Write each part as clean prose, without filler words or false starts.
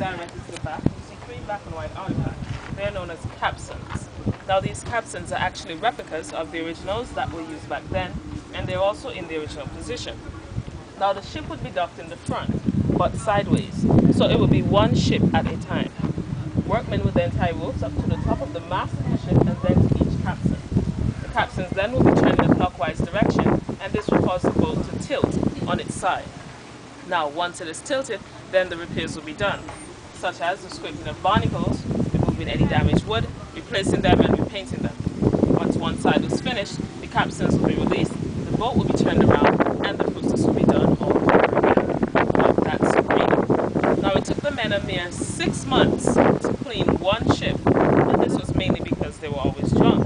directly to the back, you see three black and white artifacts. They are known as capstans. Now these capstans are actually replicas of the originals that were used back then, and they're also in the original position. Now the ship would be docked in the front, but sideways, so it would be one ship at a time. Workmen would then tie ropes up to the top of the mast of the ship and then to each capstan. The capstans then would be turned in a clockwise direction, and this will cause the boat to tilt on its side. Now once it is tilted, then the repairs will be done, such as the scraping of barnacles, removing any damaged wood, replacing them and repainting them. Once one side was finished, the capstans will be released, the boat will be turned around, and the process will be done all over again. Now that's agreed. Now it took the men a mere 6 months to clean one ship, and this was mainly because they were always drunk.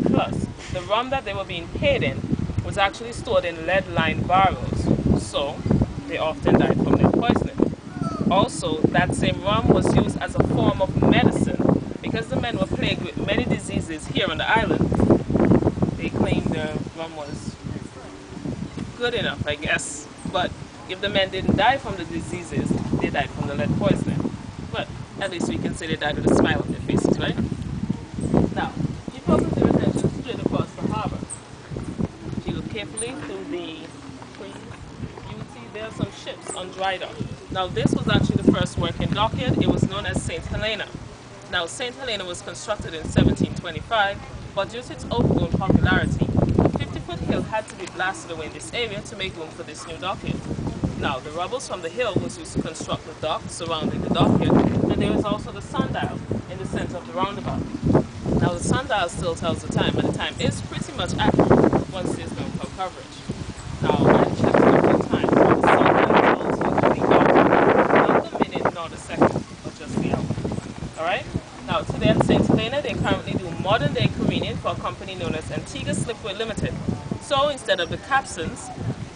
Plus, the rum that they were being paid in was actually stored in lead-lined barrels, so they often died from lead poisoning. Also, that same rum was used as a form of medicine because the men were plagued with many diseases here on the island. They claimed the rum was good enough, I guess, but if the men didn't die from the diseases, they died from the lead poisoning. But at least we can say they died with a smile on their faces, right? Now, you focus your attention straight across the harbour. If you look carefully through the trees, you will see there are some ships on dry dock. Now this was actually the first working dockyard. It was known as St. Helena. Now St. Helena was constructed in 1725, but due to its overgrown popularity, a 50-foot hill had to be blasted away in this area to make room for this new dockyard. Now the rubble from the hill was used to construct the dock surrounding the dockyard, and there was also the sundial in the center of the roundabout. Now the sundial still tells the time, and the time is pretty much accurate once there's no cloud coverage. Now I've checked it a few times, but the sundial is also usually not the minute nor the second, but just the hour. Alright? Now today at St. Helena they currently do modern day careening for a company known as Antigua Slipway Limited. So instead of the capstans,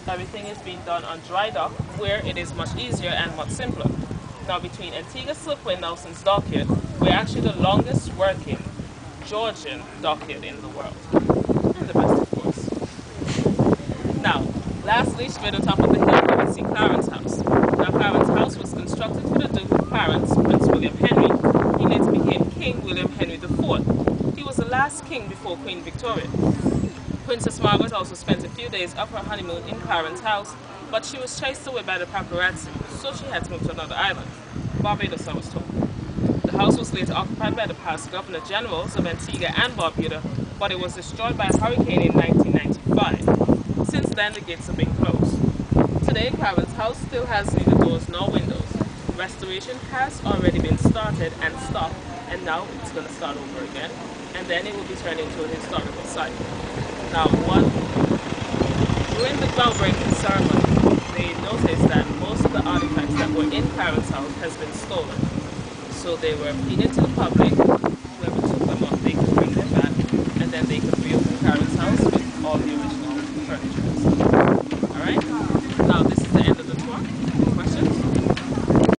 everything is being done on dry dock where it is much easier and much simpler. Now between Antigua Slipway and Nelson's Dockyard, we're actually the longest working Georgian dockyard in the world. And the best of course. Now, lastly, straight on top of the hill we see Clarence House. Now Clarence House was constructed for the Duke of Clarence, Prince William Henry. He later became King William Henry IV. He was the last king before Queen Victoria. Princess Margaret also spent a few days of her honeymoon in Clarence House, but she was chased away by the paparazzi, so she had to move to another island, Barbados I was told. The house was later occupied by the past Governor Generals of Antigua and Barbuda, but it was destroyed by a hurricane in 1995. Since then, the gates have been closed. Today, Clarence House still has neither doors nor windows. Restoration has already been started and stopped, and now it's going to start over again, and then it will be turned into a historical site. Now, during the groundbreaking ceremony, they noticed that most of the artifacts that were in Clarence House has been stolen. So they were pleading to the public